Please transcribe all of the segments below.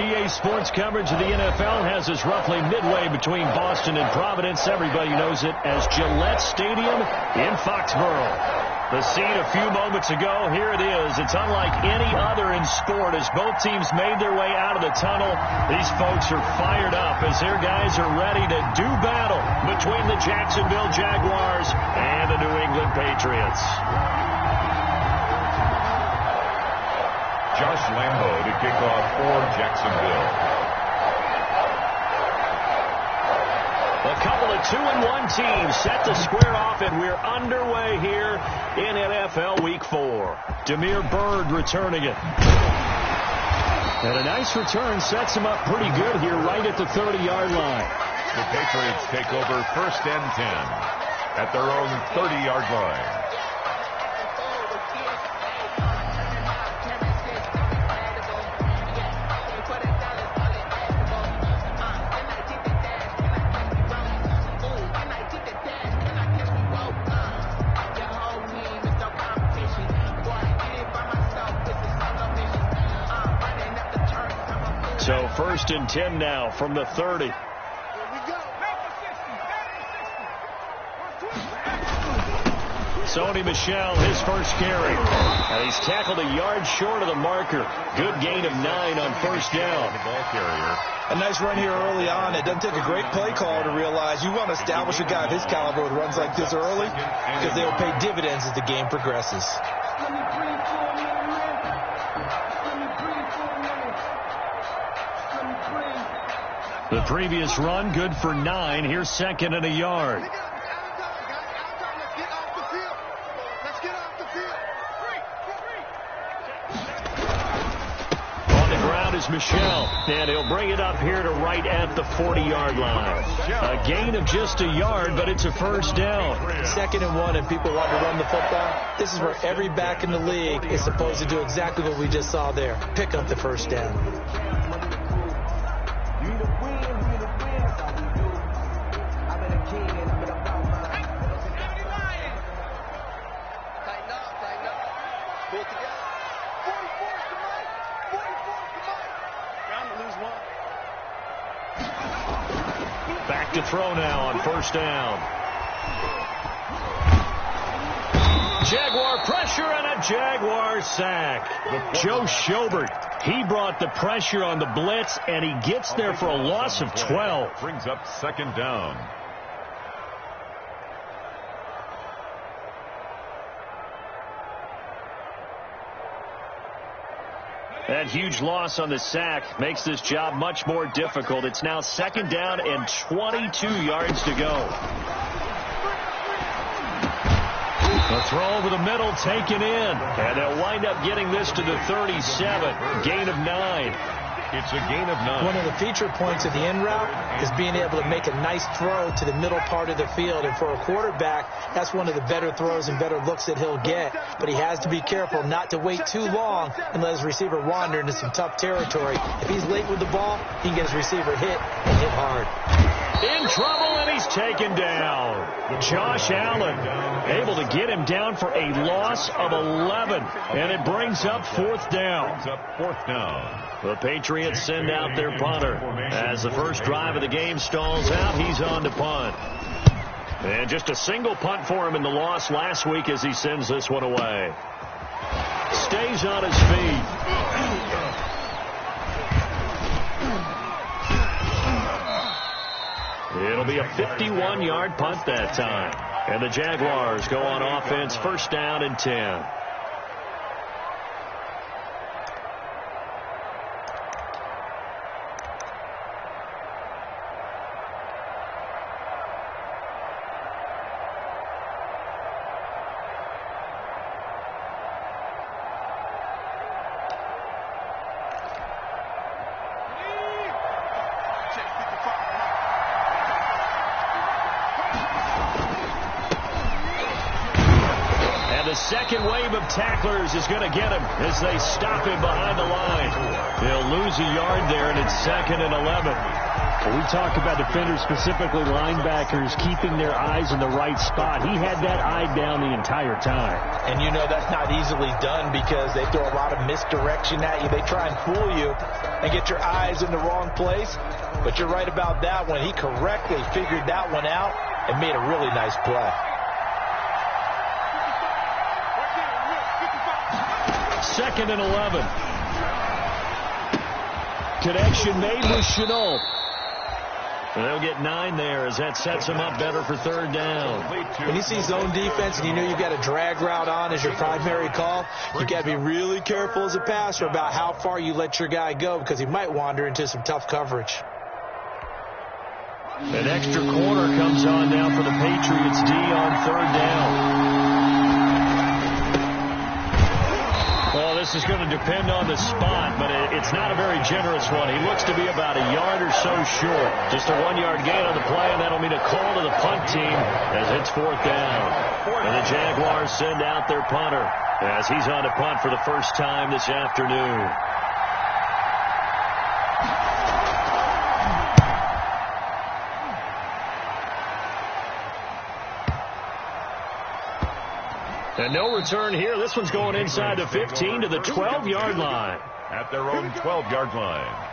EA Sports coverage of the NFL has us roughly midway between Boston and Providence. Everybody knows it as Gillette Stadium in Foxborough. The scene a few moments ago, here it is. It's unlike any other in sport as both teams made their way out of the tunnel. These folks are fired up as their guys are ready to do battle between the Jacksonville Jaguars and the New England Patriots. Josh Lambo to kick off for Jacksonville. A couple of 2-1 teams set to square off, and we're underway here in NFL Week 4. Damiere Byrd returning it. And a nice return sets him up pretty good here right at the 30-yard line. The Patriots take over 1st and 10 at their own 30-yard line. So 1st and 10 now from the 30. Sony Michel, his first carry. And he's tackled a yard short of the marker. Good gain of 9 on 1st down. Ball carrier. A nice run here early on. It doesn't take a great play call to realize you want to establish a guy of his caliber with runs like this early because they'll pay dividends as the game progresses. The previous run, good for 9. Here's 2nd and a yard. On the ground is Michel, and he'll bring it up here to right at the 40-yard line. A gain of just a yard, but it's a 1st down. 2nd and 1, and people want to run the football. This is where every back in the league is supposed to do exactly what we just saw there. Pick up the 1st down. Back to throw now on 1st down. Jaguar pressure and a Jaguar sack. Joe Schobert, he brought the pressure on the blitz, and he gets there for a loss of 12. Brings up 2nd down. That huge loss on the sack makes this job much more difficult. It's now 2nd down and 22 yards to go. The throw over the middle taken in. And they'll wind up getting this to the 37. Gain of 9. It's a gain of 9. One of the feature points of the in route is being able to make a nice throw to the middle part of the field. And for a quarterback, that's one of the better throws and better looks that he'll get. But he has to be careful not to wait too long and let his receiver wander into some tough territory. If he's late with the ball, he can get his receiver hit and hit hard. In trouble, and he's taken down. Josh Allen able to get him down for a loss of 11. And it brings up 4th down. Brings up 4th down. The Patriots send out their punter. As the first drive of the game stalls out, he's on to punt. And just a single punt for him in the loss last week as he sends this one away. Stays on his feet. It'll be a 51-yard punt that time. And the Jaguars go on offense, 1st down and 10. The second wave of tacklers is going to get him as they stop him behind the line. They'll lose a yard there, and it's 2nd and 11. Well, we talk about defenders, specifically linebackers, keeping their eyes in the right spot. He had that eye down the entire time. And you know that's not easily done because they throw a lot of misdirection at you. They try and fool you and get your eyes in the wrong place. But you're right about that one. He correctly figured that one out and made a really nice play. Second and 11. Connection made with Chenault. They'll get 9 there as that sets them up better for third down. When you see zone defense and you know you've got a drag route on as your primary call, you got to be really careful as a passer about how far you let your guy go because he might wander into some tough coverage. An extra corner comes on now for the Patriots D on third down. Well, this is going to depend on the spot, but it's not a very generous one. He looks to be about a yard or so short. Just a 1-yard gain on the play, and that'll mean a call to the punt team as it's fourth down. And the Jaguars send out their punter as he's on to punt for the first time this afternoon. And no return here. This one's going inside the 15 to the 12-yard line. At their own 12-yard line.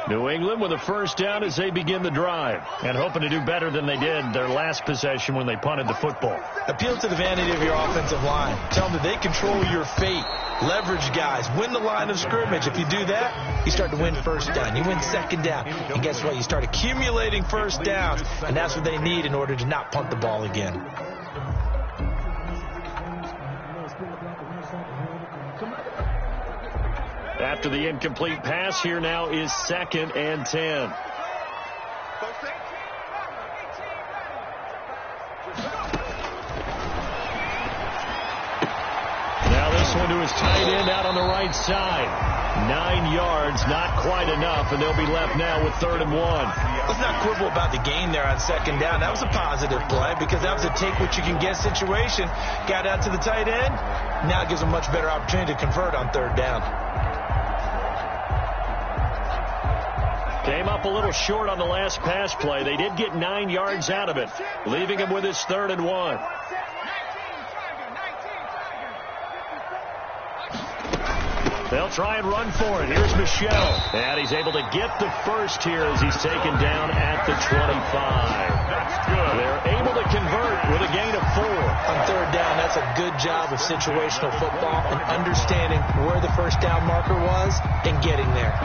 New England with a first down as they begin the drive and hoping to do better than they did their last possession when they punted the football. Appeal to the vanity of your offensive line. Tell them that they control your fate. Leverage guys. Win the line of scrimmage. If you do that, you start to win first down. You win second down. And guess what? You start accumulating first downs, and that's what they need in order to not punt the ball again. After the incomplete pass, here now is 2nd and 10. Now this one to his tight end out on the right side. 9 yards, not quite enough, and they'll be left now with 3rd and 1. Let's not quibble about the gain there on second down. That was a positive play because that was a take-what-you-can-get situation. Got out to the tight end. Now it gives them a much better opportunity to convert on 3rd down. Came up a little short on the last pass play. They did get 9 yards out of it, leaving him with his 3rd and 1. They'll try and run for it. Here's Michel. And he's able to get the first here as he's taken down at the 25. That's good. They're able to convert with a gain of 4. On 3rd down, that's a good job of situational football and understanding where the first down marker was and getting there.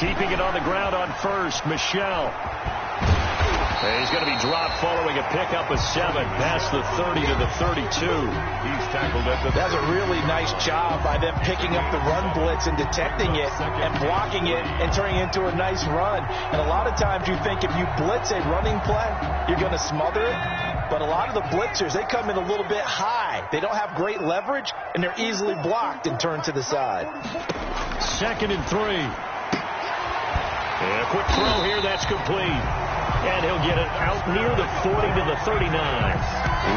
Keeping it on the ground on first, Michel. And he's going to be dropped following a pickup of 7 past the 30 to the 32. He's tackled at the... That's a really nice job by them picking up the run blitz and detecting it and blocking it and turning it into a nice run. And a lot of times you think if you blitz a running play, you're going to smother it. But a lot of the blitzers, they come in a little bit high. They don't have great leverage, and they're easily blocked and turned to the side. 2nd and 3. And a quick throw here, that's complete. And he'll get it out near the 40 to the 39.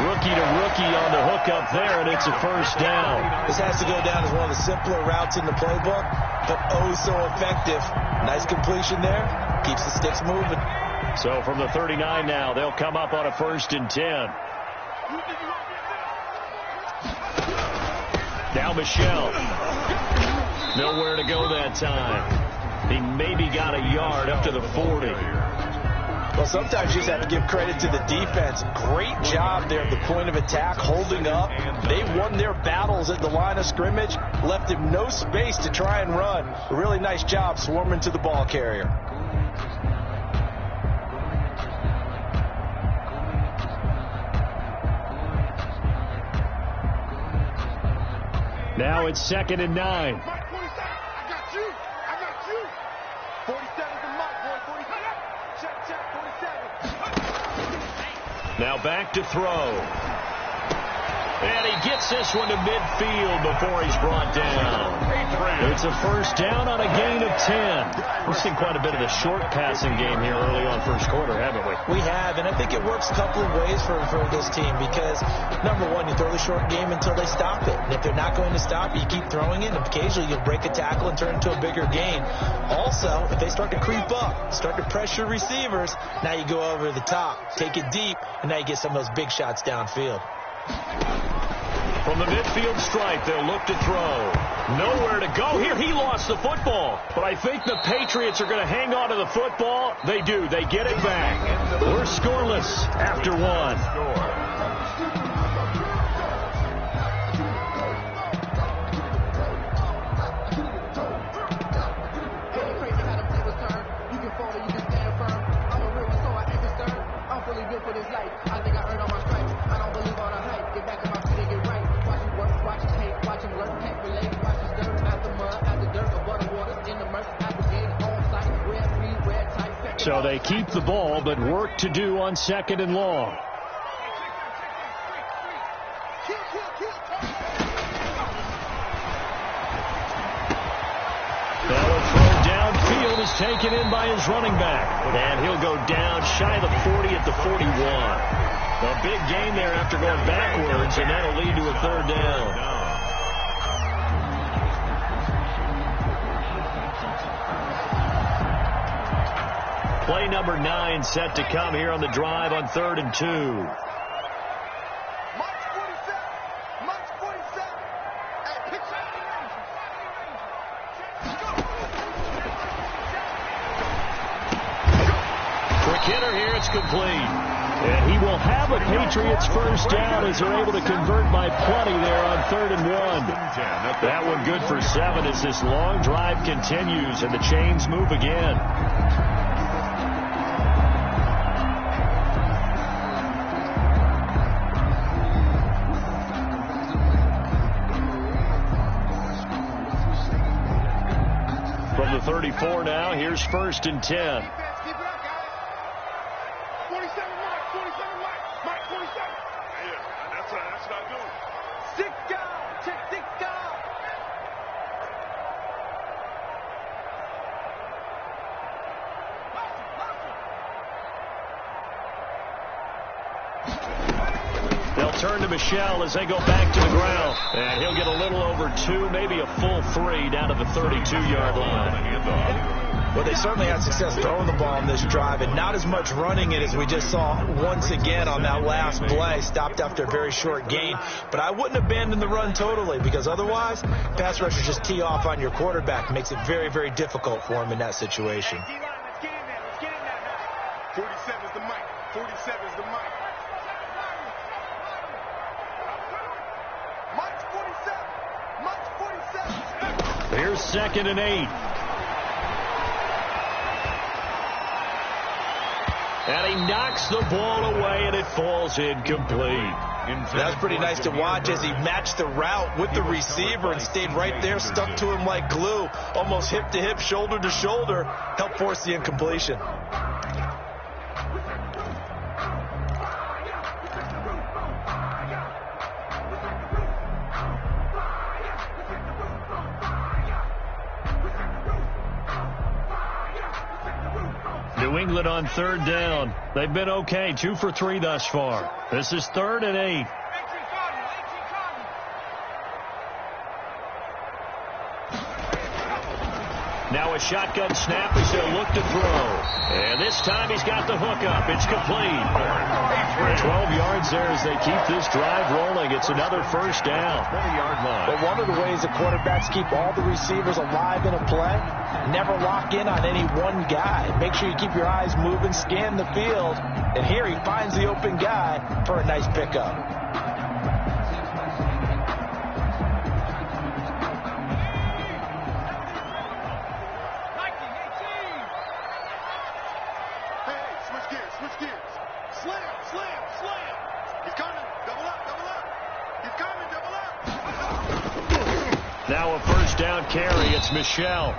Rookie to rookie on the hook up there, and it's a first down. This has to go down as one of the simpler routes in the playbook, but oh so effective. Nice completion there. Keeps the sticks moving. So from the 39 now, they'll come up on a 1st and 10. Now Michel. Nowhere to go that time. He maybe got a yard up to the 40. Well, sometimes you just have to give credit to the defense. Great job there at the point of attack, holding up. They won their battles at the line of scrimmage, left him no space to try and run. A really nice job swarming to the ball carrier. Now it's 2nd and 9. Now back to throw. And he gets this one to midfield before he's brought down. It's a first down on a gain of 10. We've seen quite a bit of the short passing game here early on first quarter, haven't we? We have, and I think it works a couple of ways for this team because, number one, you throw the short game until they stop it. And if they're not going to stop it, you keep throwing it, and occasionally you'll break a tackle and turn it into a bigger gain. Also, if they start to creep up, start to pressure receivers, now you go over the top, take it deep, and now you get some of those big shots downfield. From the midfield stripe, they'll look to throw. Nowhere to go here. He lost the football. But I think the Patriots are going to hang on to the football. They do. They get it back. We're scoreless after one. So they keep the ball, but work to do on 2nd and long. That'll throw downfield is taken in by his running back. And he'll go down shy of the 40 at the 41. A big gain there after going backwards, and that'll lead to a third down. Play number 9 set to come here on the drive on 3rd and 2. Quick hitter here, it's complete. And he will have a Patriots first down as they're able to convert by plenty there on 3rd and 1. That one good for 7 as this long drive continues and the chains move again. From the 34 now, here's 1st and 10. Turn to Michelle as they go back to the ground. And he'll get a little over 2, maybe a full 3 down to the 32-yard line. Well, they certainly had success throwing the ball on this drive and not as much running it as we just saw once again on that last play. Stopped after a very short gain. But I wouldn't abandon the run totally because otherwise, pass rushers just tee off on your quarterback. Makes it very, very difficult for him in that situation. 47 is the mic. 47 is the mic. Here's 2nd and 8. And he knocks the ball away, and it falls incomplete. That's pretty nice to watch as he matched the route with the receiver and stayed right there, stuck to him like glue, almost hip to hip, shoulder to shoulder, helped force the incompletion. New England on 3rd down. They've been okay, 2 for 3 thus far. This is 3rd and 8. Now a shotgun snap as they'll look to throw. And this time he's got the hook up. It's complete. 12 yards there as they keep this drive rolling. It's another first down. 20-yard line. But one of the ways that quarterbacks keep all the receivers alive in a play, never lock in on any one guy. Make sure you keep your eyes moving, scan the field. And here he finds the open guy for a nice pickup. Now a first down carry. It's Michel.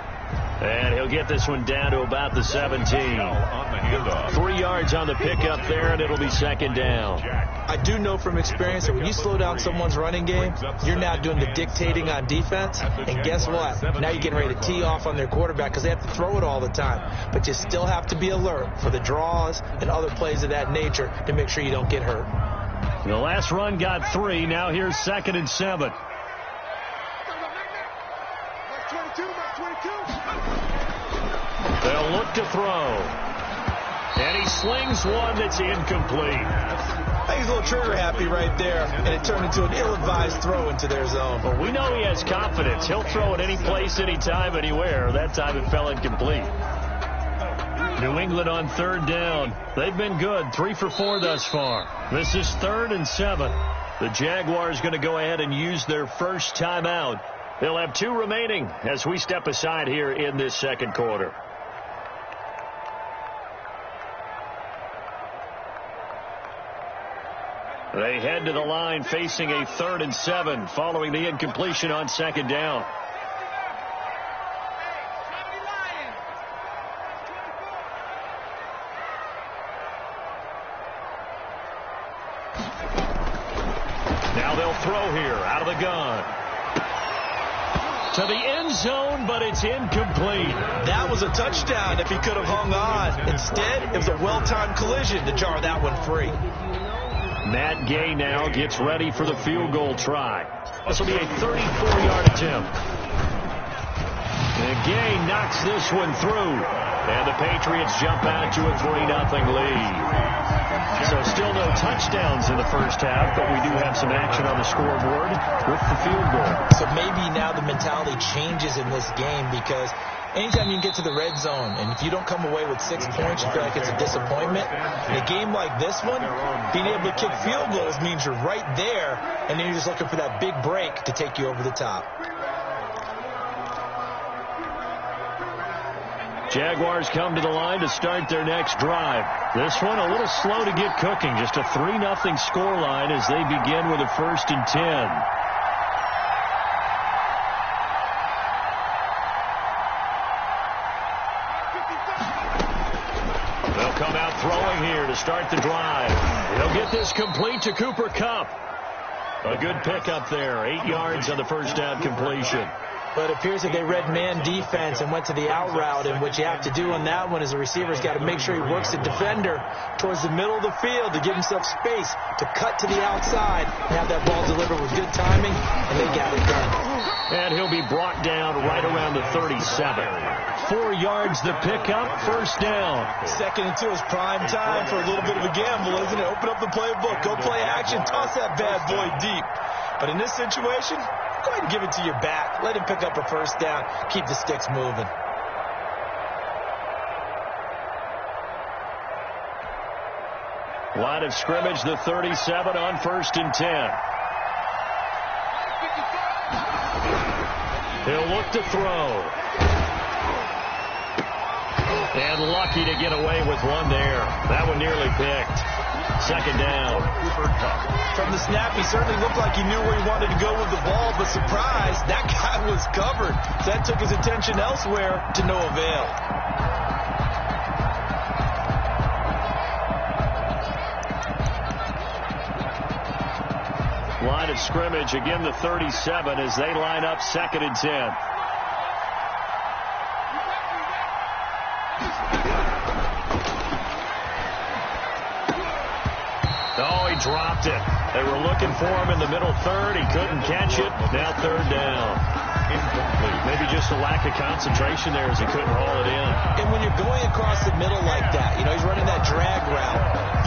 And he'll get this one down to about the 17. On the handoff. 3 yards on the pickup there, and it'll be second down. I do know from experience that when you slow down someone's running game, you're now doing the dictating on defense. And guess what? Now you're getting ready to tee off on their quarterback because they have to throw it all the time. But you still have to be alert for the draws and other plays of that nature to make sure you don't get hurt. The last run got 3. Now here's 2nd and 7. They'll look to throw. And he slings one that's incomplete. I think he's a little trigger happy right there, and it turned into an ill-advised throw into their zone. Well, we know he has confidence. He'll throw it any place, anytime, anywhere. That time it fell incomplete. New England on 3rd down. They've been good, 3 for 4 thus far. This is 3rd and 7. The Jaguars going to go ahead and use their first timeout. They'll have 2 remaining as we step aside here in this second quarter. They head to the line facing a 3rd and 7 following the incompletion on 2nd down. Now they'll throw here out of the gun. To the end zone, but it's incomplete. That was a touchdown if he could have hung on. Instead, it was a well-timed collision to jar that one free. Matt Gay now gets ready for the field goal try. This will be a 34-yard attempt. And Gay knocks this one through. And the Patriots jump out to a 3-0 lead. So still no touchdowns in the first half, but we do have some action on the scoreboard with the field goal. So maybe now the mentality changes in this game because anytime you can get to the red zone, and if you don't come away with 6 points, you feel like it's a disappointment. In a game like this one, being able to kick field goals means you're right there, and then you're just looking for that big break to take you over the top. Jaguars come to the line to start their next drive. This one a little slow to get cooking. Just a 3-0 scoreline as they begin with a 1st and 10. They'll come out throwing here to start the drive. They'll get this complete to Cooper Kupp. A good pickup there. 8 yards on the first down completion. But it appears that they read man defense and went to the out route, and what you have to do on that one is the receiver's got to make sure he works the defender towards the middle of the field to give himself space to cut to the outside and have that ball delivered with good timing, and they got it done. And he'll be brought down right around the 37. 4 yards the pickup, first down. 2nd and 2 is prime time for a little bit of a gamble, isn't it? Open up the playbook, go play action, toss that bad boy deep. But in this situation, go ahead and give it to your back. Let him pick up a first down. Keep the sticks moving. Line of scrimmage, the 37 on 1st and 10. He'll look to throw. And lucky to get away with one there. That one nearly picked. 2nd down. From the snap, he certainly looked like he knew where he wanted to go with the ball, but surprise, that guy was covered. So that took his attention elsewhere to no avail. Line of scrimmage, again the 37 as they line up 2nd and 10. Oh, he dropped it. They were looking for him in the middle third. He couldn't catch it. Now 3rd down. Incomplete. Maybe just a lack of concentration there as he couldn't haul it in. And when you're going across the middle like that, he's running that drag route,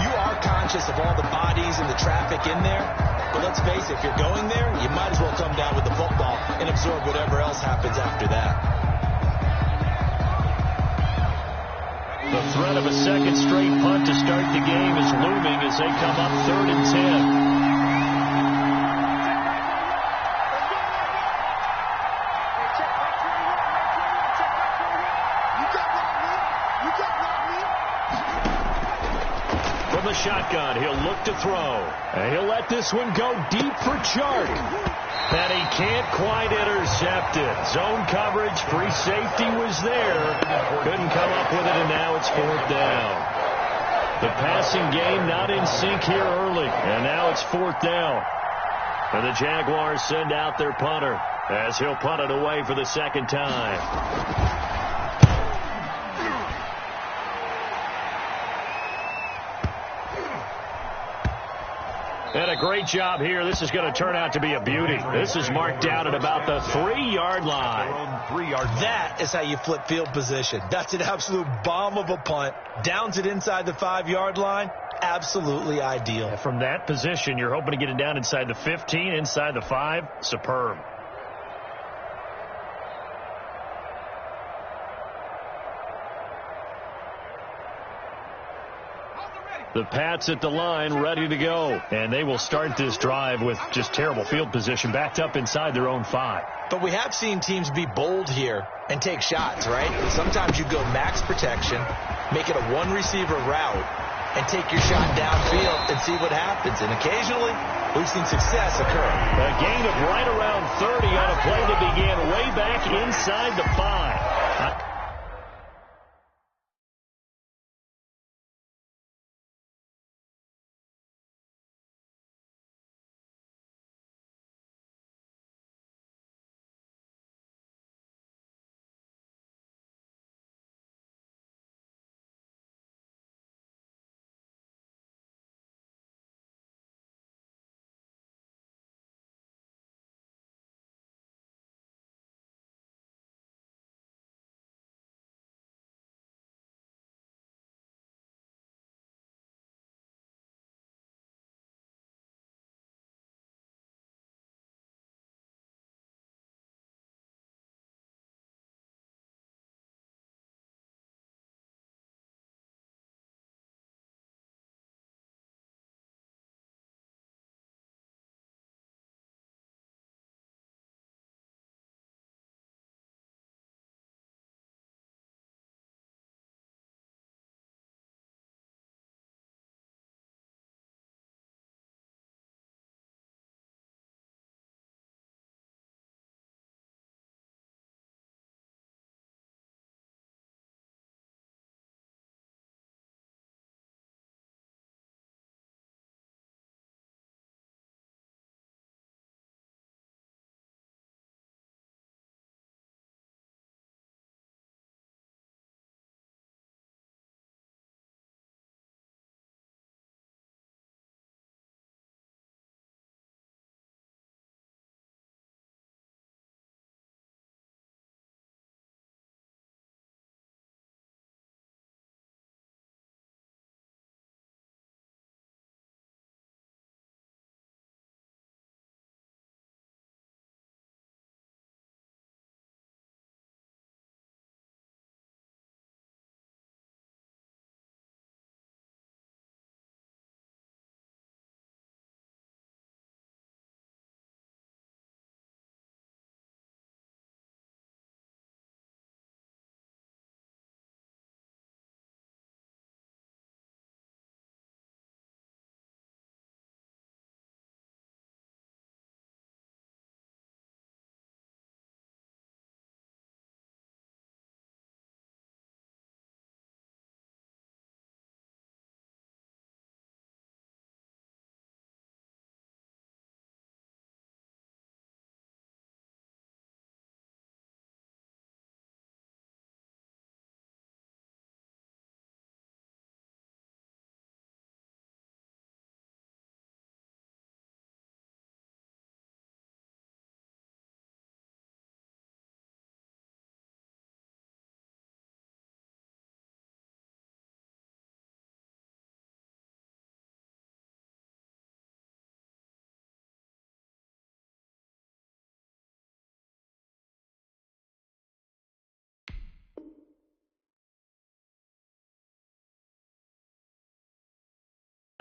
you are conscious of all the bodies and the traffic in there. But let's face it, if you're going there, you might as well come down with the football and absorb whatever else happens after that. The threat of a second straight punt to start the game is looming as they come up 3rd and 10. From the shotgun. He'll look to throw. And he'll let this one go deep for Chark. And he can't quite intercept it. Zone coverage, free safety was there. Couldn't come up with it, and now it's 4th down. The passing game not in sync here early, and now it's 4th down. And the Jaguars send out their punter as he'll punt it away for the 2nd time. And a great job here. This is going to turn out to be a beauty. This is marked down at about the 3-yard line. That is how you flip field position. That's an absolute bomb of a punt. Downs it inside the 5-yard line. Absolutely ideal. From that position, you're hoping to get it down inside the 15, inside the 5. Superb. The Pats at the line, ready to go. And they will start this drive with just terrible field position, backed up inside their own 5. But we have seen teams be bold here and take shots, right? Sometimes you go max protection, make it a one-receiver route, and take your shot downfield and see what happens. And occasionally, we've seen success occur. A gain of right around 30 on a play that began way back inside the 5.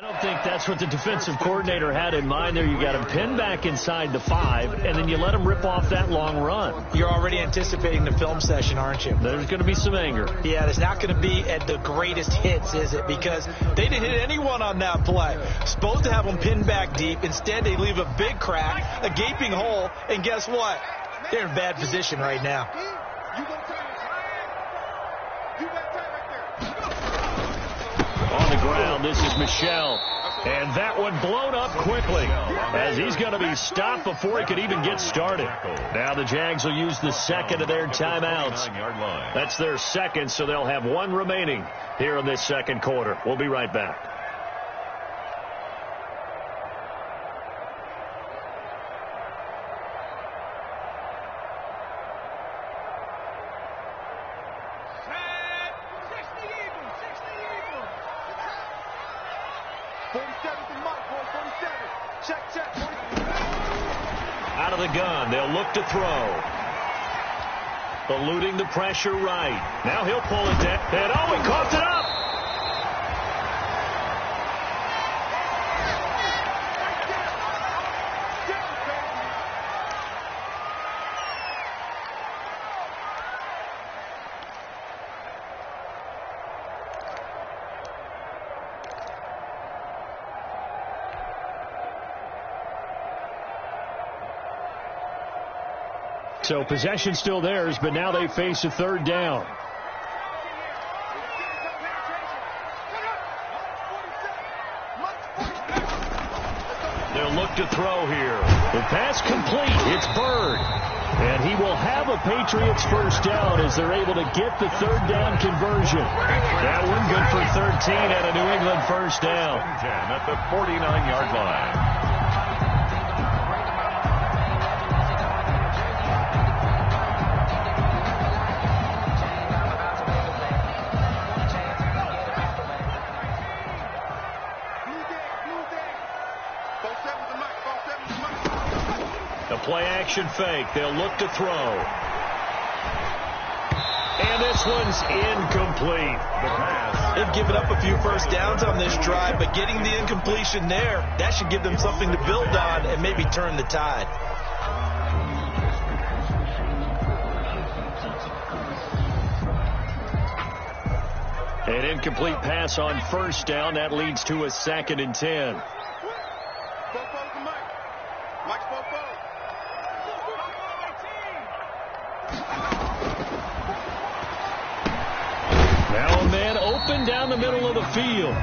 I don't think that's what the defensive coordinator had in mind there. You got him pinned back inside the 5, and then you let him rip off that long run. You're already anticipating the film session, aren't you? There's going to be some anger. Yeah, there's not going to be at the greatest hits, is it? Because they didn't hit anyone on that play. Supposed to have them pinned back deep. Instead, they leave a big crack, a gaping hole, and guess what? They're in bad position right now. On the ground, this is Michel. And that one blown up quickly as he's going to be stopped before he could even get started. Now the Jags will use the second of their timeouts. That's their second, so they'll have one remaining here in this second quarter. We'll be right back. Out of the gun, they'll look to throw. Eluding the pressure right. Now he'll pull it down. And oh, he coughed it up. So possession still theirs, but now they face a third down. They'll look to throw here. The pass complete. It's Bird. And he will have a Patriots first down as they're able to get the third down conversion. That one good for 13 and a New England first down. 10 at the 49-yard line. Play action fake. They'll look to throw. And this one's incomplete. They've given up a few first downs on this drive, but getting the incompletion there, that should give them something to build on and maybe turn the tide. An incomplete pass on first down. That leads to a 2nd and 10. Now a man open down the middle of the field.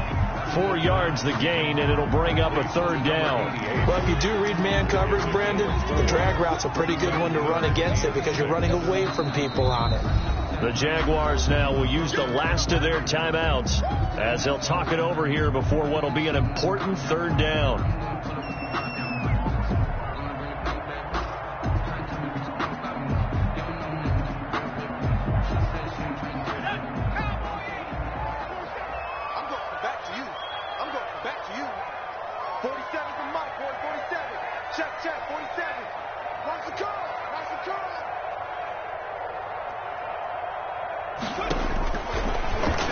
4 yards the gain, and it'll bring up a third down. Well, if you do read man covers, Brandon, the drag route's a pretty good one to run against it because you're running away from people on it. The Jaguars now will use the last of their timeouts as they'll talk it over here before what will be an important third down.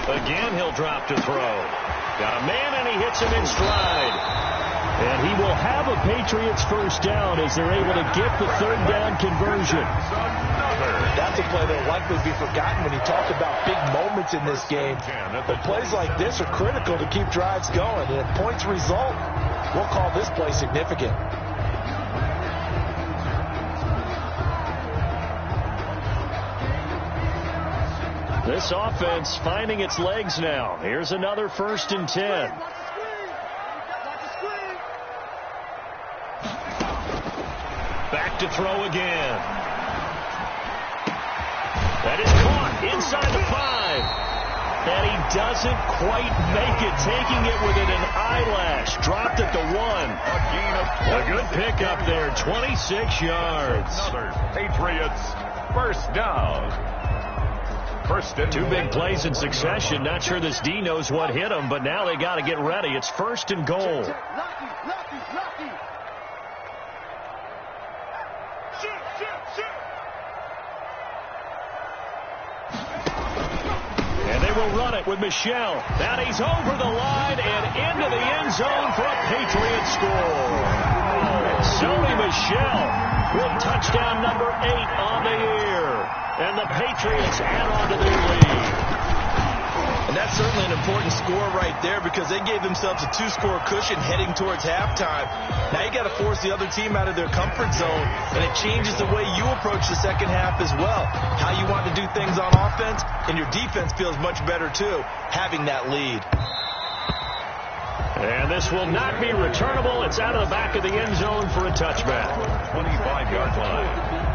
Again, he'll drop to throw. Got a man, and he hits him in stride. And he will have a Patriots first down as they're able to get the third down conversion. That's a play that will likely be forgotten when you talk about big moments in this game. But plays like this are critical to keep drives going. And if points result, we'll call this play significant. This offense finding its legs now. Here's another 1st and 10. Back to throw again. That is caught inside the 5. And he doesn't quite make it, taking it within an eyelash. Dropped at the 1. A good pickup there, 26 yards. Another Patriots first down. Two big plays in succession. Not sure this D knows what hit him, but now they got to get ready. It's 1st and goal. And they will run it with Michel. And he's over the line and into the end zone for a Patriot score. Sony Michel with touchdown number 8 on the year. And the Patriots add on to their lead. And that's certainly an important score right there because they gave themselves a 2-score cushion heading towards halftime. Now you got to force the other team out of their comfort zone, and it changes the way you approach the second half as well. How you want to do things on offense, and your defense feels much better too, having that lead. And this will not be returnable. It's out of the back of the end zone for a touchback. 25-yard line.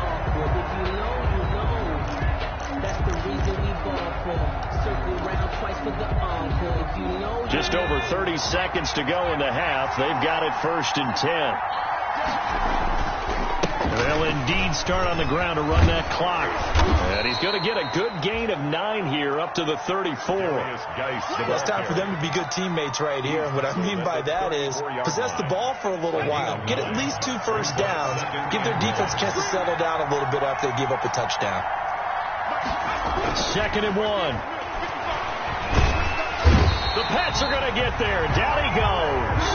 Just over 30 seconds to go in the half. They've got it 1st and 10. They'll indeed start on the ground to run that clock. And he's going to get a good gain of 9 here up to the 34. Well, it's time for them to be good teammates right here. And what I mean by that is possess the ball for a little while. Get at least 2 first downs. Give their defense a chance to settle down a little bit after they give up a touchdown. 2nd and 1. The Pats are going to get there. Down he goes.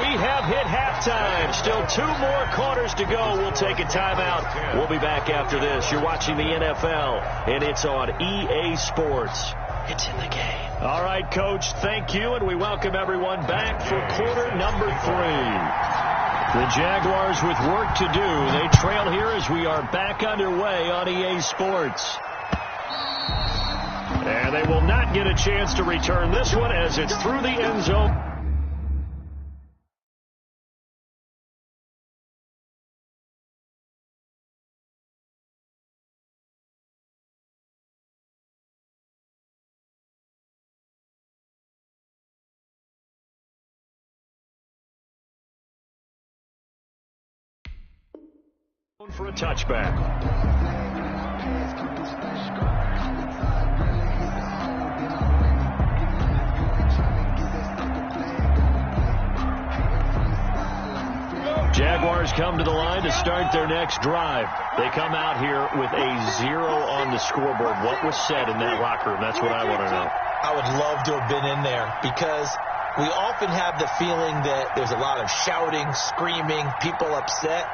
We have hit halftime. Still 2 more quarters to go. We'll take a timeout. We'll be back after this. You're watching the NFL, and it's on EA Sports. It's in the game. All right, Coach, thank you, and we welcome everyone back for quarter number 3. The Jaguars with work to do. They trail here as we are back underway on EA Sports. And they will not get a chance to return this one as it's through the end zone. For a touchback. Jaguars come to the line to start their next drive. They come out here with a 0 on the scoreboard. What was said in that locker room? That's what I want to know. I would love to have been in there because we often have the feeling that there's a lot of shouting, screaming, people upset.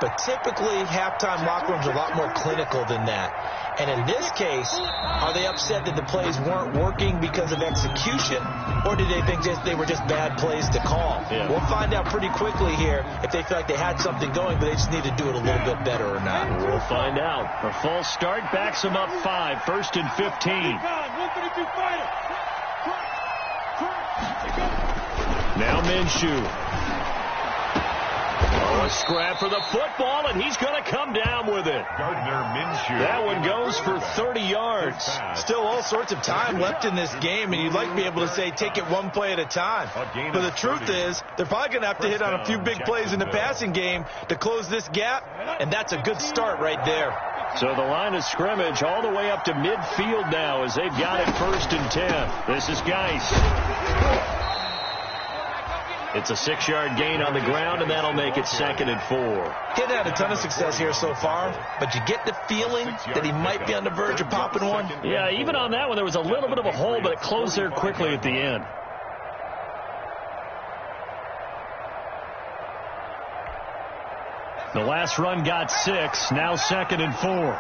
But typically, halftime locker rooms are a lot more clinical than that. And in this case, are they upset that the plays weren't working because of execution, or did they think they were just bad plays to call? Yeah. We'll find out pretty quickly here if they feel like they had something going, but they just need to do it a little bit better or not. We'll find out. A false start backs them up 5, 1st and 15. Now Minshew. A scrap for the football, and he's going to come down with it. Gardner Minshew. That one goes for 30 yards. Still all sorts of time left in this game, and you'd like to be able to say take it one play at a time. But the truth is, they're probably going to have to hit on a few big plays in the passing game to close this gap, and that's a good start right there. So the line of scrimmage all the way up to midfield now as they've got it 1st and 10. This is Geis. It's a 6-yard gain on the ground, and that'll make it 2nd and 4. He hasn't had a ton of success here so far, but you get the feeling that he might be on the verge of popping one. Yeah, even on that one, there was a little bit of a hole, but it closed there quickly at the end. The last run got 6, now 2nd and 4.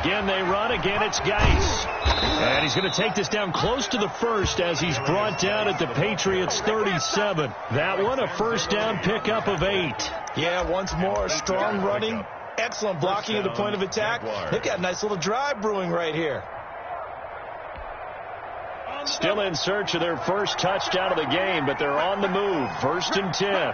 Again, they run. Again, it's Geis. And he's going to take this down close to the 1st as he's brought down at the Patriots' 37. That one, a 1st down pickup of 8. Yeah, once more, strong running, excellent blocking at the point of attack. They've got a nice little drive brewing right here. Still in search of their first touchdown of the game, but they're on the move. 1st and 10.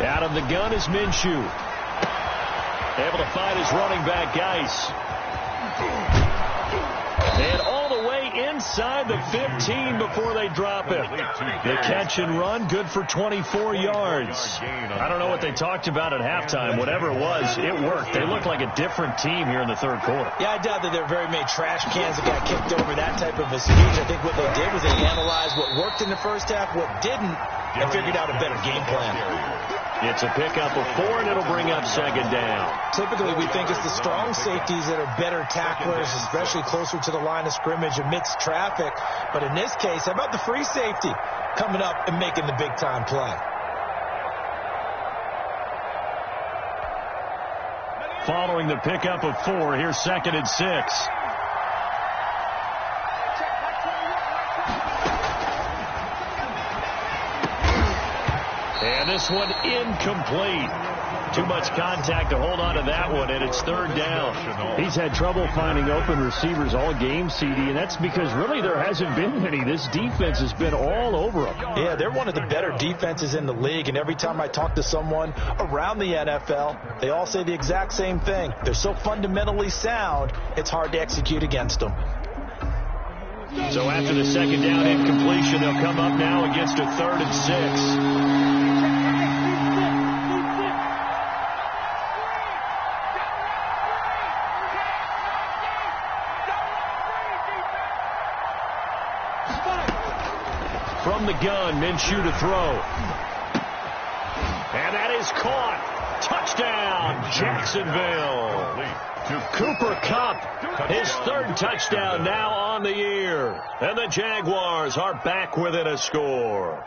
Out of the gun is Minshew. Able to find his running back, Geis. And all the way inside the 15 before they drop it. The catch and run, good for 24 yards. I don't know what they talked about at halftime. Whatever it was, it worked. They looked like a different team here in the third quarter. Yeah, I doubt that there are very many trash cans that got kicked over, that type of a speech. I think what they did was they analyzed what worked in the first half, what didn't, and figured out a better game plan. It's a pickup of 4, and it'll bring up second down. Typically, we think it's the strong safeties that are better tacklers, especially closer to the line of scrimmage amidst traffic. But in this case, how about the free safety coming up and making the big-time play? Following the pickup of 4, here's 2nd and 6. And this one incomplete. Too much contact to hold on to that one, and it's 3rd down. He's had trouble finding open receivers all game, CD, and that's because really there hasn't been any. This defense has been all over them. Yeah, they're one of the better defenses in the league, and every time I talk to someone around the NFL, they all say the exact same thing. They're so fundamentally sound, it's hard to execute against them. So after the 2nd down incompletion, they'll come up now against a 3rd and 6. From the gun, Minshew to throw. And that is caught. Touchdown, Jacksonville. Cooper Kupp, his 3rd touchdown now on the year. And the Jaguars are back within a score.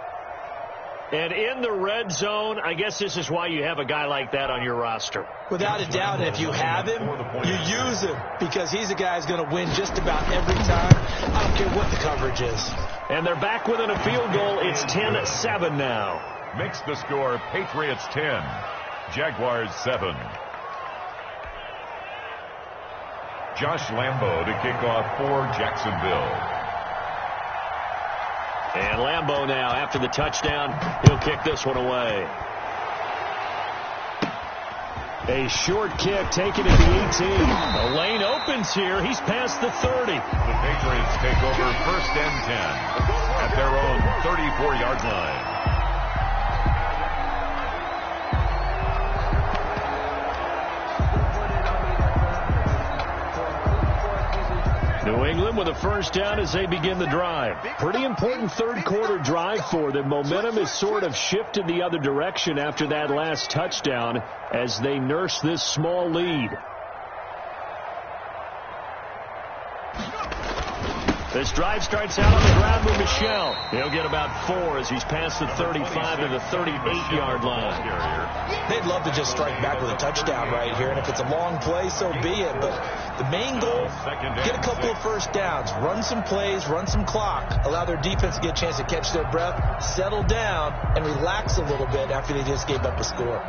And in the red zone, I guess this is why you have a guy like that on your roster. Without a doubt, and if you have him, you use him, because he's a guy who's going to win just about every time. I don't care what the coverage is. And they're back within a field goal. It's 10-7 now. Makes the score Patriots 10, Jaguars 7. Josh Lambo to kick off for Jacksonville. And Lambo now, after the touchdown, he'll kick this one away. A short kick taken at the 18. The lane opens here. He's past the 30. The Patriots take over 1st and 10 at their own 34-yard line. New England with a 1st down as they begin the drive. Pretty important 3rd quarter drive for them. Momentum has sort of shifted the other direction after that last touchdown as they nurse this small lead. This drive starts out on the ground with Michel. He'll get about 4 as he's past the 35 to the 38-yard line. They'd love to just strike back with a touchdown right here, and if it's a long play, so be it. But the main goal, get a couple of 1st downs, run some plays, run some clock, allow their defense to get a chance to catch their breath, settle down, and relax a little bit after they just gave up a score.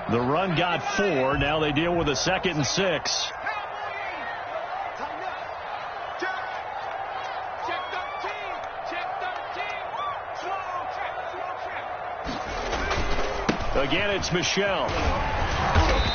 The run got 4. Now they deal with a 2nd and 6. Again, it's Michel.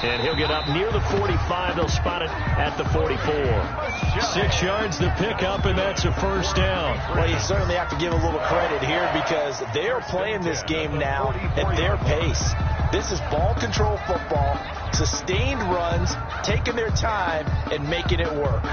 And he'll get up near the 45. They'll spot it at the 44. 6 yards to pick up, and that's a 1st down. Well, you certainly have to give a little credit here because they are playing this game now at their pace. This is ball control football, sustained runs, taking their time, and making it work.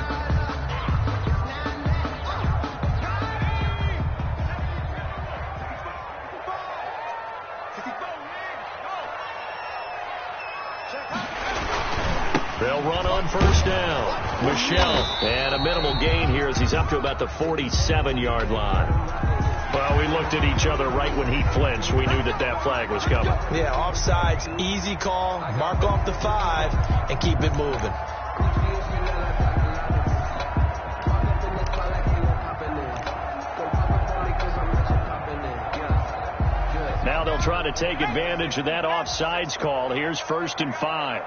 They'll run on 1st down. Michel, and a minimal gain here as he's up to about the 47-yard line. Well, we looked at each other right when he flinched. We knew that that flag was coming. Yeah, offsides, easy call, mark off the 5, and keep it moving. Now they'll try to take advantage of that offsides call. Here's 1st and 5.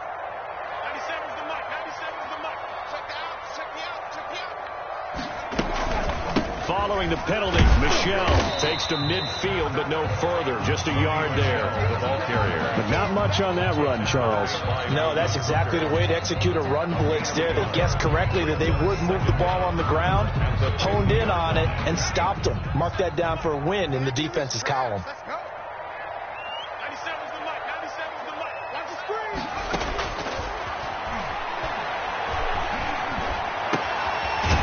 following the penalty. Michel takes to midfield, but no further. Just a yard there. The ball carrier. But not much on that run, Charles. No, that's exactly the way to execute a run blitz there. They guessed correctly that they would move the ball on the ground, honed in on it, and stopped them. Mark that down for a win in the defense's column.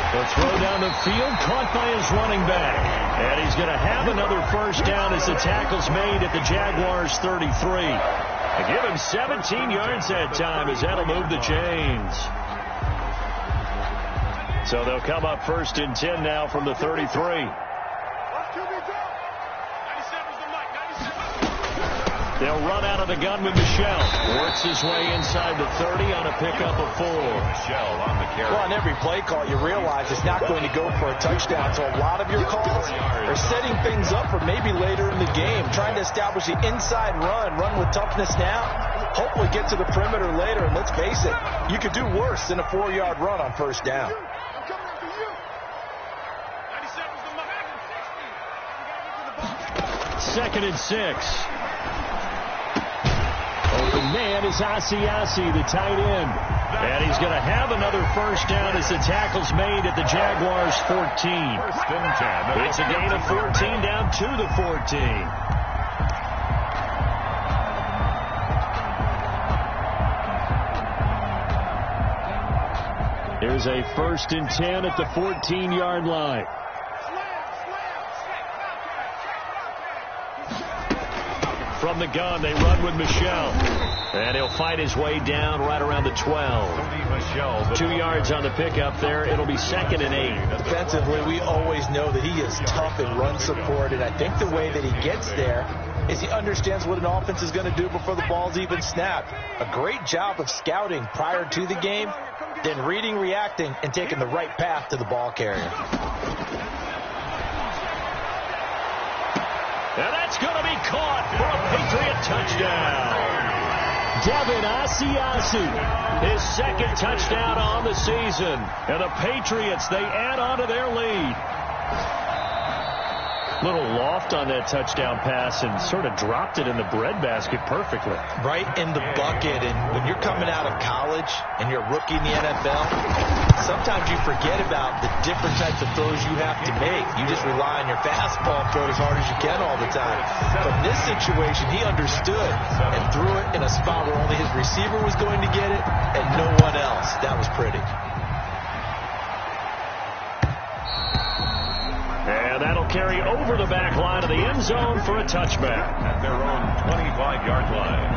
The throw down the field, caught by his running back. And he's going to have another first down as the tackle's made at the Jaguars' 33. They give him 17 yards that time as that'll move the chains. So they'll come up first and 10 now from the 33. They'll run out of the gun with Michel. Works his way inside the 30 on a pickup of 4. Michel on the carry. Well, on every play call, you realize it's not going to go for a touchdown. So a lot of your calls are setting things up for maybe later in the game, trying to establish the inside run with toughness now. Hopefully get to the perimeter later. And let's face it, you could do worse than a 4-yard run on first down. Second and 6. Open man is Asiasi, the tight end. And he's going to have another first down as the tackle's made at the Jaguars' 14. First and 10. It's a gain of 14 down to the 14. Here's a first and 10 at the 14-yard line. From the gun, they run with Michel. And he'll fight his way down right around the 12. 2 yards on the pickup there. It'll be second and 8. Defensively, we always know that he is tough in run support. And I think the way that he gets there is he understands what an offense is going to do before the ball's even snapped. A great job of scouting prior to the game, then reading, reacting, and taking the right path to the ball carrier. And that's going to be caught for a Patriot touchdown. Devin Asiasi, his second touchdown on the season. And the Patriots, they add on to their lead. Little loft on that touchdown pass and sort of dropped it in the breadbasket perfectly. Right in the bucket. And when you're coming out of college and you're a rookie in the NFL, sometimes you forget about the different types of throws you have to make. You just rely on your fastball and throw it as hard as you can all the time. But in this situation, he understood and threw it in a spot where only his receiver was going to get it and no one else. That was pretty. And that'll carry over the back line of the end zone for a touchback. At their own 25-yard line.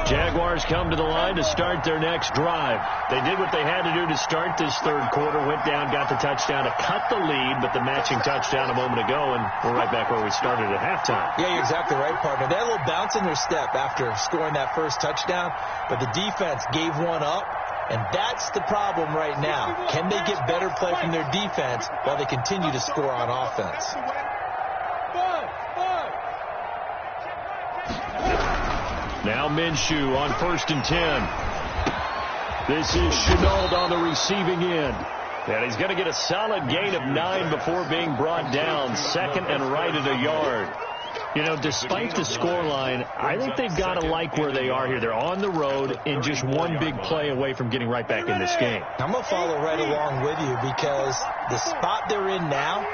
Jaguars come to the line to start their next drive. They did what they had to do to start this third quarter, went down, got the touchdown to cut the lead, but the matching touchdown a moment ago, and we're right back where we started at halftime. Yeah, you're exactly right, partner. They had a little bounce in their step after scoring that first touchdown, but the defense gave one up, and that's the problem right now. Can they get better play from their defense while they continue to score on offense? Now Minshew on first and 10. This is Chenault on the receiving end. And he's going to get a solid gain of 9 before being brought down. Second and right at a yard. You know, despite the scoreline, I think they've got to like where they are here. They're on the road and just one big play away from getting right back in this game. I'm going to follow right along with you because the spot they're in now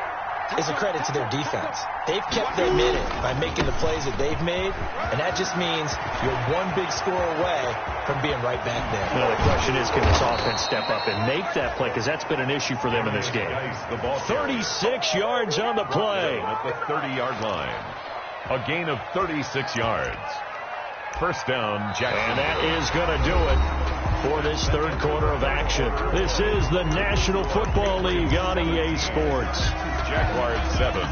is a credit to their defense. They've kept them in it by making the plays that they've made, and that just means you're one big score away from being right back there. Well, the question is, can this offense step up and make that play, because that's been an issue for them in this game. 36 yards on the play. At the 30-yard line. A gain of 36 yards. First down, Jacksonville. And that is going to do it for this third quarter of action. This is the National Football League on EA Sports. Jaguars 7.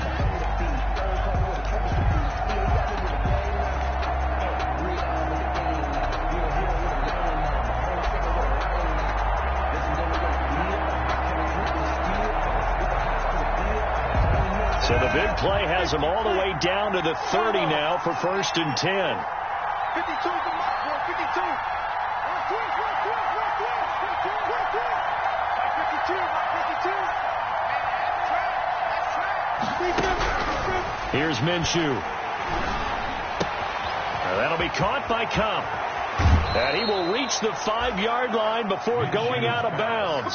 So the big play has them all the way down to the 30 now for first and 10. Here's Minshew. That'll be caught by Cup. And he will reach the 5-yard line before going out of bounds.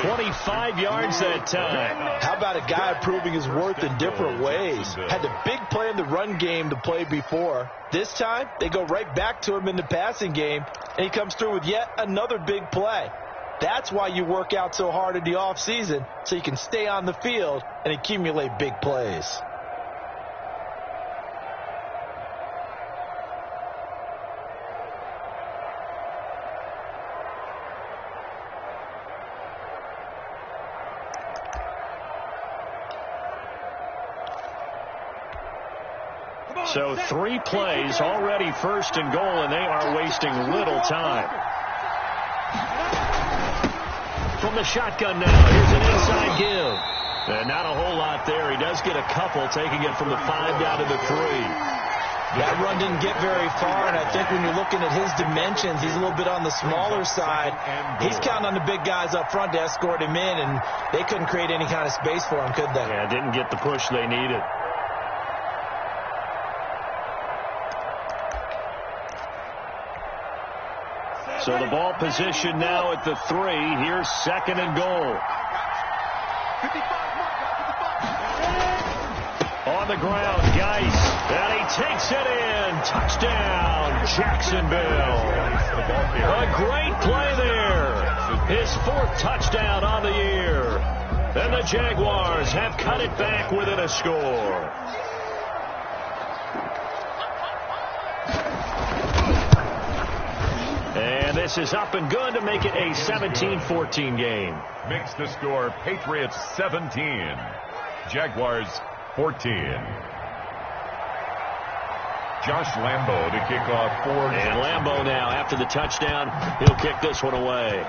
25 yards that time. How about a guy proving his worth in different ways? Had the big play in the run game to play before. This time, they go right back to him in the passing game, and he comes through with yet another big play. That's why you work out so hard in the offseason, so you can stay on the field and accumulate big plays. So 3 plays, already first and goal, and they are wasting little time. From the shotgun now, here's an inside give. And not a whole lot there. He does get a couple, taking it from the 5 down to the 3. That run didn't get very far, and I think when you're looking at his dimensions, he's a little bit on the smaller side. He's counting on the big guys up front to escort him in, and they couldn't create any kind of space for him, could they? Yeah, didn't get the push they needed. So the ball position now at the 3. Here's second and goal. On the ground, Geis. And he takes it in. Touchdown, Jacksonville. A great play there. His 4th touchdown on the year. And the Jaguars have cut it back within a score. And this is up and good to make it a 17-14 game. Makes the score Patriots 17, Jaguars 14. Josh Lambo to kick off for. And Lambo now, after the touchdown, he'll kick this one away.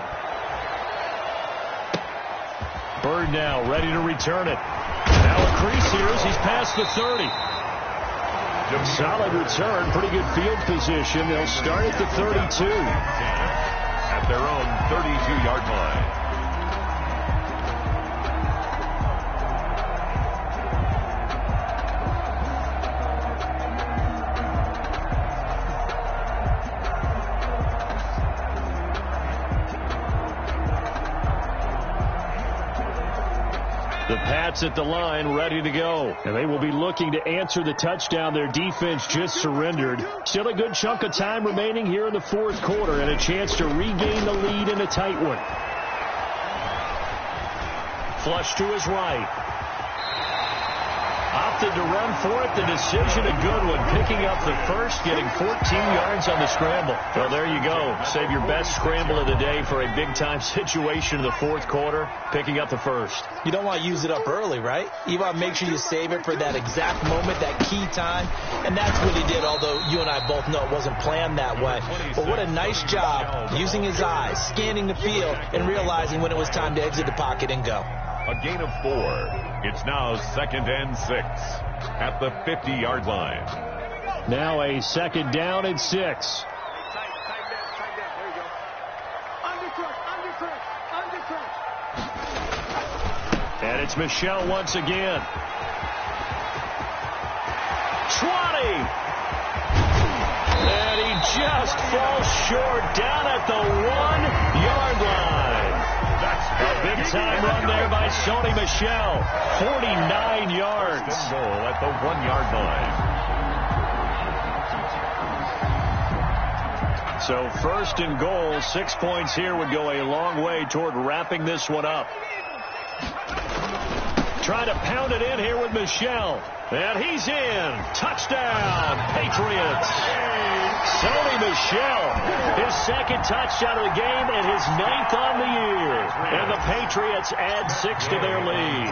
Bird now ready to return it. Now a crease here as he's past the 30. Solid return, pretty good field position. They'll start at the 32. At their own 32-yard line. The Pats at the line, ready to go. And they will be looking to answer the touchdown their defense just surrendered. Still a good chunk of time remaining here in the 4th quarter and a chance to regain the lead in a tight one. Flush to his right. Opted to run for it. The decision a good one. Picking up the first, getting 14 yards on the scramble. Well, there you go. Save your best scramble of the day for a big-time situation in the 4th quarter. Picking up the first. You don't want to use it up early, right? You want to make sure you save it for that exact moment, that key time. And that's what he did, although you and I both know it wasn't planned that way. But what a nice job using his eyes, scanning the field, and realizing when it was time to exit the pocket and go. A gain of 4. It's now 2nd and 6 at the 50-yard line. Now a 2nd down and 6. And it's Michel once again. 20. And he just falls short down at the 1-yard line. A big-time run there by Sony Michel. 49 yards. Goal at the 1-yard line. So 1st and goal, 6 points here would go a long way toward wrapping this one up. Trying to pound it in here with Michel. And he's in. Touchdown, Patriots. Sony Michel, his 2nd touchdown of the game and his 9th on the year. And the Patriots add 6 to their lead.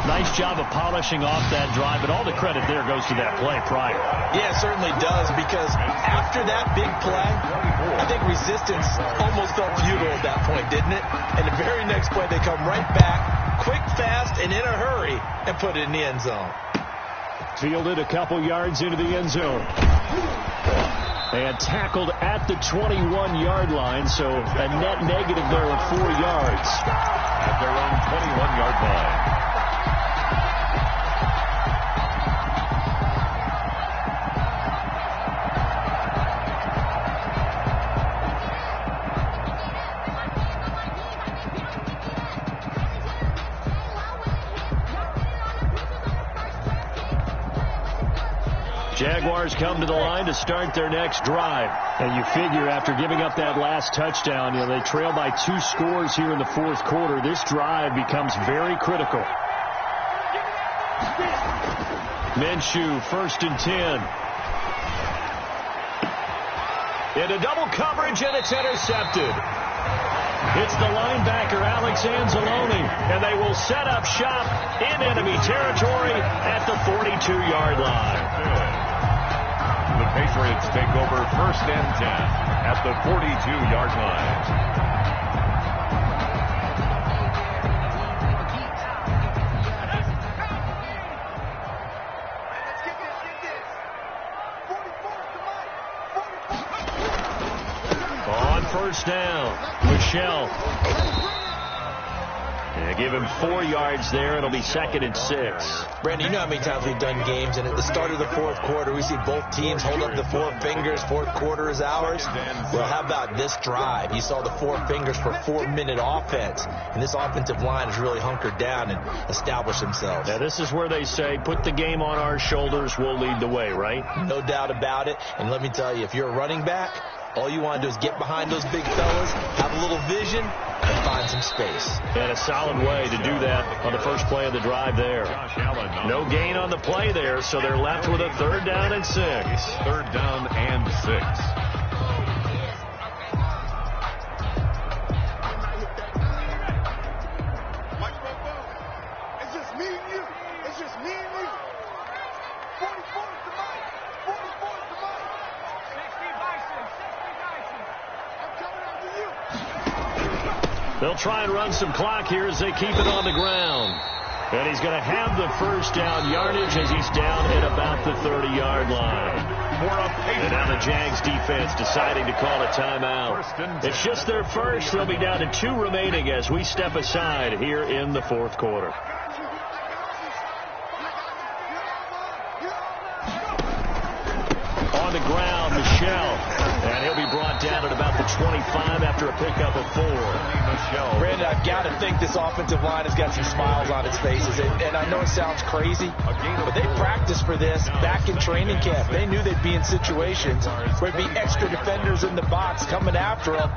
Nice job of polishing off that drive, but all the credit there goes to that play prior. Yeah, it certainly does, because after that big play, I think resistance almost felt futile at that point, didn't it? And the very next play, they come right back, quick, fast, and in a hurry, and put it in the end zone. Fielded a couple yards into the end zone. And tackled at the 21-yard line, so a net negative there of 4 yards. At their own 21-yard line. Jaguars come to the line to start their next drive. And you figure after giving up that last touchdown, they trail by 2 scores here in the fourth quarter. This drive becomes very critical. Minshew, 1st and 10. Into double coverage, and it's intercepted. It's the linebacker, Alex Anzalone, and they will set up shop in enemy territory at the 42-yard line. The Patriots take over 1st and 10 at the 42-yard line. On 1st down, Michelle. Give him 4 yards there. It'll be 2nd and 6. Brandon, you know how many times we've done games, and at the start of the fourth quarter, we see both teams hold up the 4 fingers. Fourth quarter is ours. Well, how about this drive? You saw the 4 fingers for 4-minute offense, and this offensive line has really hunkered down and established themselves. Now, this is where they say, put the game on our shoulders, we'll lead the way, right? No doubt about it. And let me tell you, if you're a running back, all you want to do is get behind those big fellas, have a little vision, and find some space. And a solid way to do that on the first play of the drive there. No gain on the play there, so they're left with a 3rd down and 6. 3rd down and 6. They'll try and run some clock here as they keep it on the ground. And he's going to have the 1st down yardage as he's down at about the 30-yard line. And now the Jags defense deciding to call a timeout. It's just their first. They'll be down to 2 remaining as we step aside here in the fourth quarter. On the ground, Michelle. And he'll be brought down at about the 25 after a pickup of 4. Brandon, I've got to think this offensive line has got some smiles on its faces. And I know it sounds crazy, but they practiced for this back in training camp. They knew they'd be in situations where there'd be extra defenders in the box coming after them,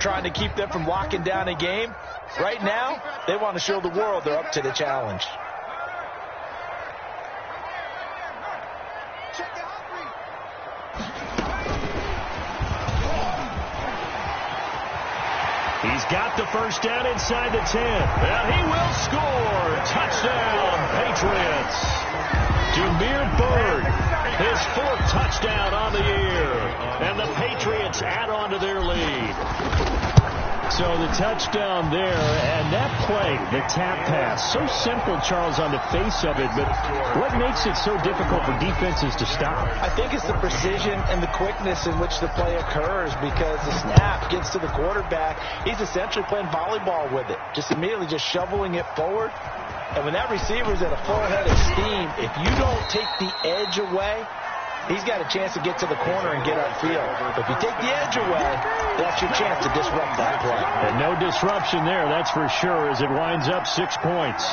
trying to keep them from locking down a game. Right now, they want to show the world they're up to the challenge. He's got the 1st down inside the 10. And he will score. Touchdown, Patriots. Jameer Byrd, his 4th touchdown on the year. And the Patriots add on to their lead. So the touchdown there, and that play, the tap pass, so simple, Charles, on the face of it, but what makes it so difficult for defenses to stop? I think it's the precision and the quickness in which the play occurs, because the snap gets to the quarterback. He's essentially playing volleyball with it, just immediately just shoveling it forward. And when that receiver's at a full head of steam, if you don't take the edge away, he's got a chance to get to the corner and get upfield. But if you take the edge away, that's your chance to disrupt that play. And no disruption there, that's for sure, as it winds up 6 points.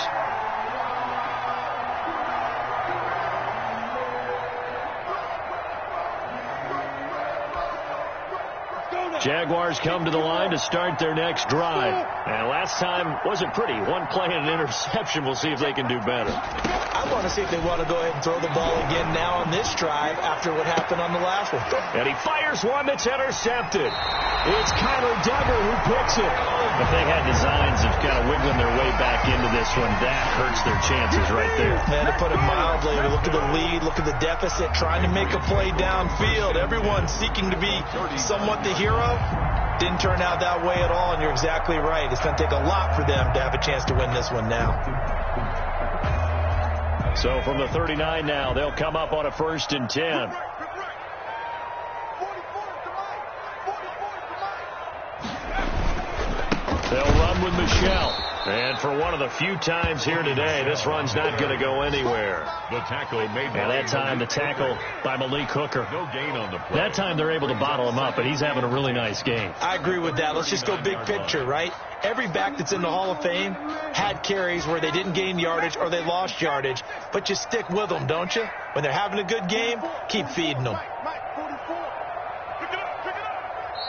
Jaguars come to the line to start their next drive. And last time wasn't pretty. 1 play and an interception. We'll see if they can do better. I want to see if they want to go ahead and throw the ball again now on this drive after what happened on the last one. And he fires one that's intercepted. It's Kyler Duggar who picks it. If they had designs of kind of wiggling their way back into this one, that hurts their chances right there. And to put it mildly, look at the lead, look at the deficit, trying to make a play downfield. Everyone seeking to be somewhat the hero. Didn't turn out that way at all, and you're exactly right. It's going to take a lot for them to have a chance to win this one now. So from the 39 now, they'll come up on a 1st and 10. They'll run with Michelle. And for one of the few times here today, this run's not going to go anywhere. The tackle made And that time, the tackle by Malik Hooker. No gain on the play. That time they're able to bottle him up, but he's having a really nice game. I agree with that. Let's just go big picture, right? Every back that's in the Hall of Fame had carries where they didn't gain yardage or they lost yardage, but you stick with them, don't you? When they're having a good game, keep feeding them.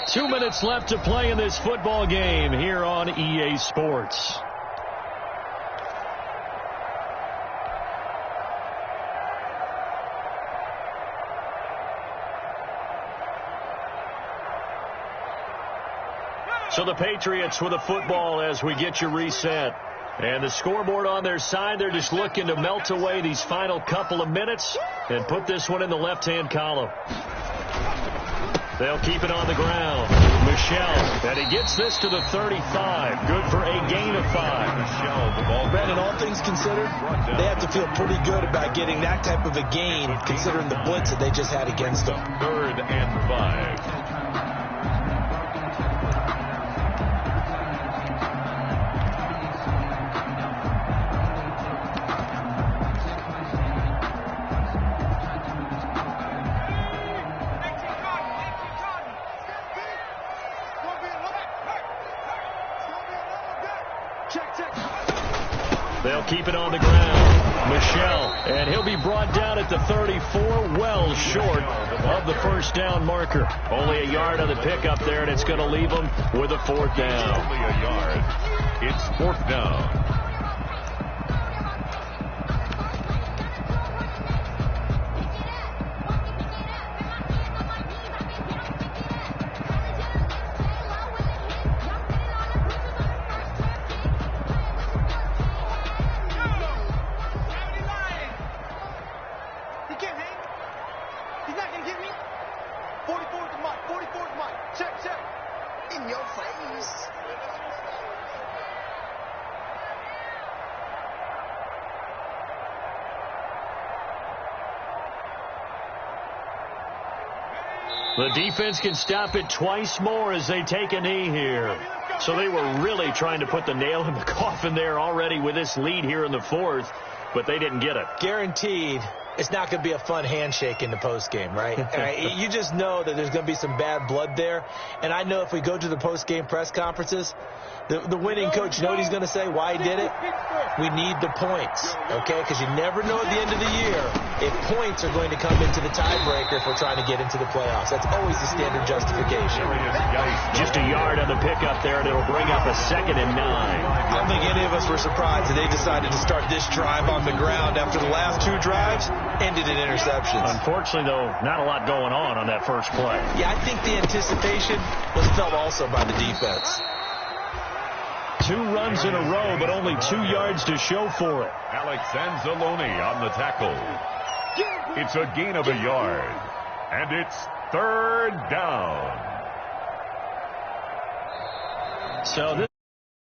2 minutes left to play in this football game here on EA Sports. So the Patriots with the football as we get you reset. And the scoreboard on their side, they're just looking to melt away these final couple of minutes and put this one in the left-hand column. They'll keep it on the ground. Michelle, and he gets this to the 35. Good for a gain of 5. Michelle, the ball. Brandon, all things considered, they have to feel pretty good about getting that type of a gain considering the blitz that they just had against them. 3rd and 5. They'll keep it on the ground. Michelle, and he'll be brought down at the 34, well short of the 1st down marker. Only a yard on the pickup there, and it's going to leave them with a 4th down. Only a yard. It's 4th down. The defense can stop it twice more as they take a knee here. So they were really trying to put the nail in the coffin there already with this lead here in the 4th, but they didn't get it. Guaranteed, it's not going to be a fun handshake in the postgame, right? You just know that there's going to be some bad blood there. And I know if we go to the postgame press conferences, the winning coach, you know what he's going to say, why he did it? We need the points, okay? Because you never know at the end of the year if points are going to come into the tiebreaker if we're trying to get into the playoffs. That's always the standard justification. Just a yard on the pickup there, and it'll bring up a 2nd and 9. I don't think any of us were surprised that they decided to start this drive on the ground after the last 2 drives ended in interceptions. Unfortunately, though, not a lot going on that first play. Yeah, I think the anticipation was felt also by the defense. 2 runs in a row, but only 2 yards to show for it. Alex Anzalone on the tackle. It's a gain of a yard. And it's 3rd down. So this